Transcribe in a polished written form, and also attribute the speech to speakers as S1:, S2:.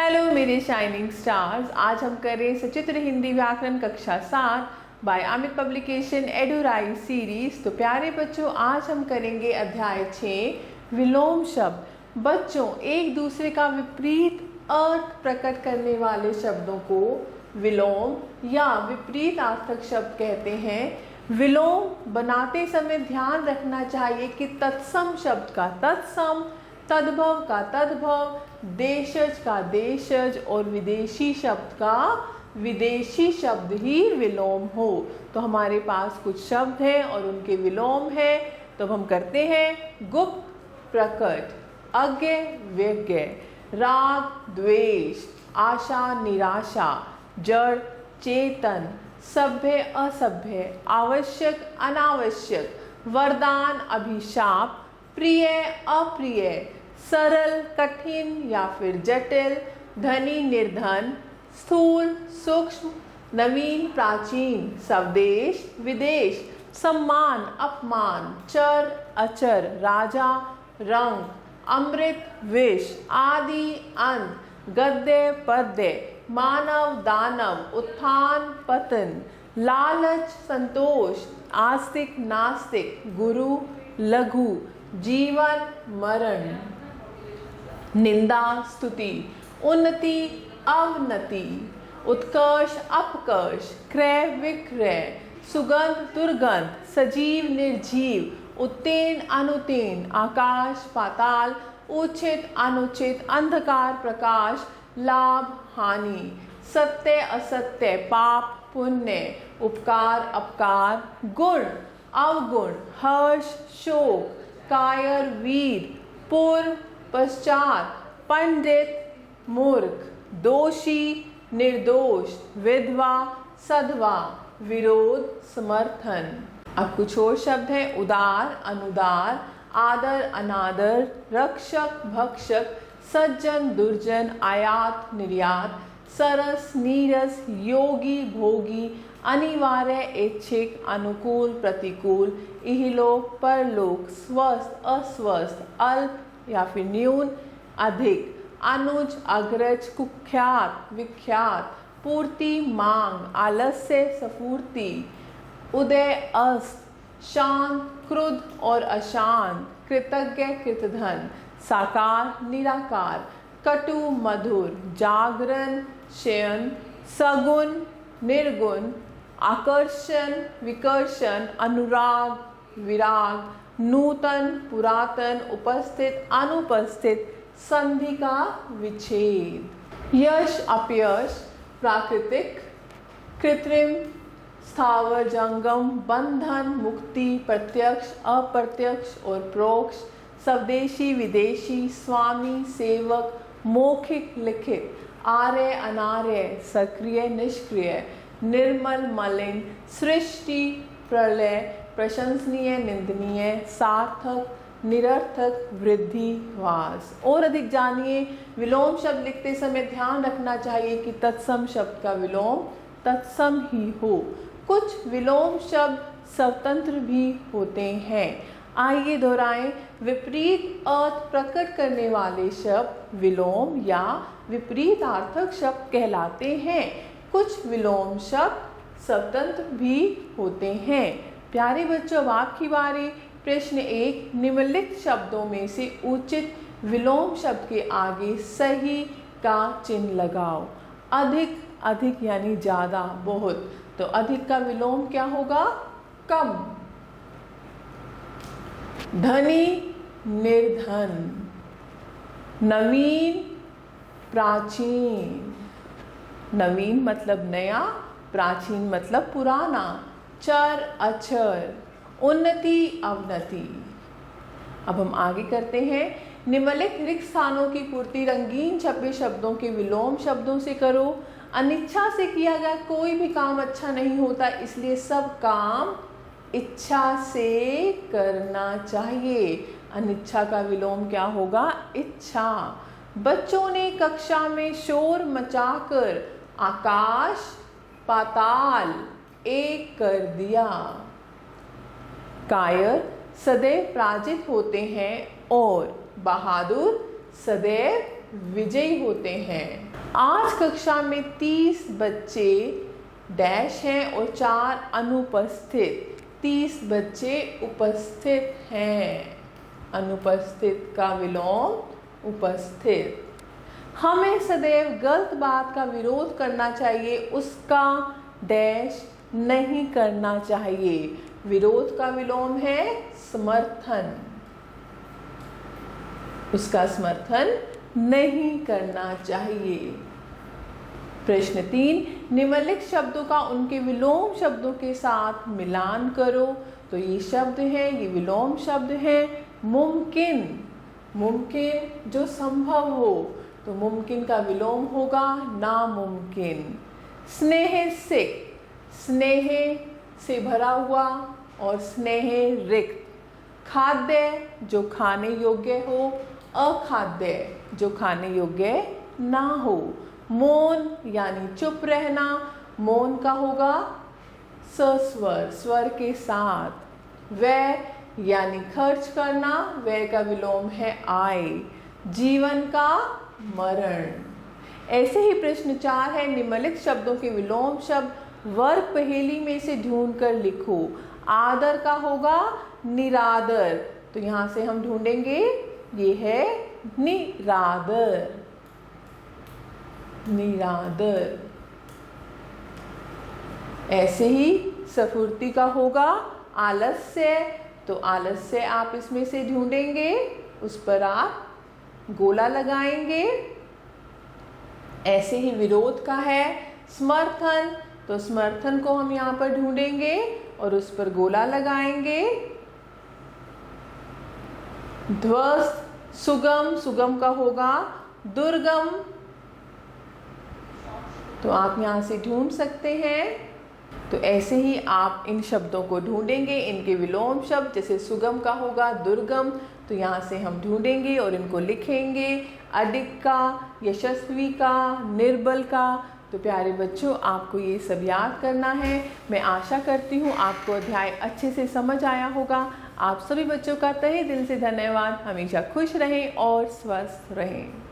S1: Hello मेरे shining stars. आज हम करें सचित्र हिंदी व्याकरण कक्षा 7 बाय अमित पब्लिकेशन एडुराइव सीरीज। तो प्यारे बच्चों, आज हम करेंगे अध्याय 6 विलोम शब्द। बच्चों, एक दूसरे का विपरीत अर्थ प्रकट करने वाले शब्दों को विलोम या विपरीत अर्थक शब्द कहते हैं। विलोम बनाते समय ध्यान रखना चाहिए कि तत्सम शब्द का तत्सम, तद्भव का तद्भव, देशज का देशज और विदेशी शब्द का विदेशी शब्द ही विलोम हो। तो हमारे पास कुछ शब्द हैं और उनके विलोम हैं। तो हम करते हैं गुप्त प्रकट, अज्ञ व्यज्ञ, राग द्वेष, आशा निराशा, जड़ चेतन, सभ्य असभ्य, आवश्यक अनावश्यक, वरदान अभिशाप, प्रिय अप्रिय, सरल कठिन या फिर जटिल, धनी निर्धन, स्थूल सूक्ष्म, नवीन प्राचीन, स्वदेश विदेश, सम्मान अपमान, चर अचर, राजा रंग, अमृत विष, आदि अंत, गद्य पद्य, मानव दानव, उत्थान पतन, लालच संतोष, आस्तिक नास्तिक, गुरु लघु, जीवन मरण, निंदा स्तुति, उन्नति अवनति, उत्कर्ष अपकर्ष, क्रय विक्रय, सुगंध दुर्गंध, सजीव निर्जीव, उत्तीर्ण अनुत्तीर्ण, आकाश पाताल, उचित अनुचित, अंधकार प्रकाश, लाभ हानि, सत्य असत्य, पाप पुण्य, उपकार अपकार, गुण अवगुण, हर्ष शोक, कायर वीर, पूर्व पश्चात, पंडित मूर्ख, दोषी निर्दोष, विधवा सधवा, विरोध समर्थन। अब कुछ और शब्द हैं उदार अनुदार, आदर अनादर, रक्षक भक्षक, सज्जन दुर्जन, आयात निर्यात, सरस नीरस, योगी भोगी, अनिवार्य ऐच्छिक, अनुकूल प्रतिकूल, इहलोक परलोक, स्वस्थ अस्वस्थ, अल्प या फिर न्यून अधिक, अनुज अग्रज, कुख्यात विख्यात, पूर्ति मांग, आलस्य सफूर्ति, उदय अस्त, शांत क्रुद्ध और अशांत, कृतज्ञ कृतधन, साकार निराकार, कटु मधुर, जागरण शयन, सगुण निर्गुण, आकर्षण विकर्षण, अनुराग विराग, नूतन पुरातन, उपस्थित अनुपस्थित, संधि का विच्छेद, यश अपयश, प्राकृतिक कृत्रिम, स्थावर जंगम, बंधन मुक्ति, प्रत्यक्ष अप्रत्यक्ष और प्रोक्ष, स्वदेशी विदेशी, स्वामी सेवक, मौखिक लिखित, आर्य अनार्य, सक्रिय निष्क्रिय, निर्मल मलिन, सृष्टि प्रलय, प्रशंसनीय निंदनीय, सार्थक निरर्थक, वृद्धि वास। और अधिक जानिए, विलोम शब्द लिखते समय ध्यान रखना चाहिए कि तत्सम शब्द का विलोम तत्सम ही हो। कुछ विलोम शब्द स्वतंत्र भी होते हैं। आइए दोहराएं, विपरीत अर्थ प्रकट करने वाले शब्द विलोम या विपरीत अर्थक शब्द कहलाते हैं। कुछ विलोम शब्द स्वतंत्र भी होते हैं। प्यारे बच्चों, अब आपकी बारी। प्रश्न 1, निम्नलिखित शब्दों में से उचित विलोम शब्द के आगे सही का चिन्ह लगाओ। अधिक, अधिक यानी ज्यादा बहुत, तो अधिक का विलोम क्या होगा? कम। धनी निर्धन, नवीन प्राचीन, नवीन मतलब नया, प्राचीन मतलब पुराना, चर अचर, उन्नति अवनति। अब हम आगे करते हैं। निम्नलिखित रिक्त स्थानों की पूर्ति रंगीन छपे शब्दों के विलोम शब्दों से करो। अनिच्छा से किया गया कोई भी काम अच्छा नहीं होता, इसलिए सब काम इच्छा से करना चाहिए। अनिच्छा का विलोम क्या होगा? इच्छा। बच्चों ने कक्षा में शोर मचाकर आकाश पाताल एक कर दिया। कायर सदैव पराजित होते हैं और बहादुर सदैव विजयी होते हैं। आज कक्षा में 30 बच्चे डैश हैं और 4 अनुपस्थित। 30 बच्चे उपस्थित हैं। अनुपस्थित का विलोम उपस्थित। हमें सदैव गलत बात का विरोध करना चाहिए, उसका डैश नहीं करना चाहिए। विरोध का विलोम है समर्थन। उसका समर्थन नहीं करना चाहिए। प्रश्न 3, निम्नलिखित शब्दों का उनके विलोम शब्दों के साथ मिलान करो। तो ये शब्द हैं, ये विलोम शब्द हैं। मुमकिन, मुमकिन जो संभव हो, तो मुमकिन का विलोम होगा नामुमकिन। स्नेह सिक, स्नेह से भरा हुआ और स्नेह रिक्त। खाद्य जो खाने योग्य हो, अखाद्य जो खाने योग्य ना हो। मौन यानी चुप रहना, मौन का होगा सस्वर, स्वर के साथ। व्यय यानी खर्च करना, व्यय का विलोम है आय। जीवन का मरण। ऐसे ही प्रश्न 4 है, निम्नलिखित शब्दों के विलोम शब्द वर्ग पहेली में से ढूंढकर लिखो। आदर का होगा निरादर, तो यहां से हम ढूंढेंगे, ये है निरादर, निरादर। ऐसे ही सफुर्ती का होगा आलस्य, तो आलस्य आप इसमें से ढूंढेंगे, उस पर आप गोला लगाएंगे। ऐसे ही विरोध का है समर्थन, तो समर्थन को हम यहाँ पर ढूंढेंगे और उस पर गोला लगाएंगे। ध्वस्त, सुगम, सुगम का होगा दुर्गम, तो आप यहाँ से ढूंढ सकते हैं। तो ऐसे ही आप इन शब्दों को ढूंढेंगे, इनके विलोम शब्द, जैसे सुगम का होगा दुर्गम, तो यहाँ से हम ढूंढेंगे और इनको लिखेंगे। अडिग का, यशस्वी का, निर्बल का। तो प्यारे बच्चों, आपको ये सब याद करना है। मैं आशा करती हूँ आपको अध्याय अच्छे से समझ आया होगा। आप सभी बच्चों का तहे दिल से धन्यवाद। हमेशा खुश रहें और स्वस्थ रहें।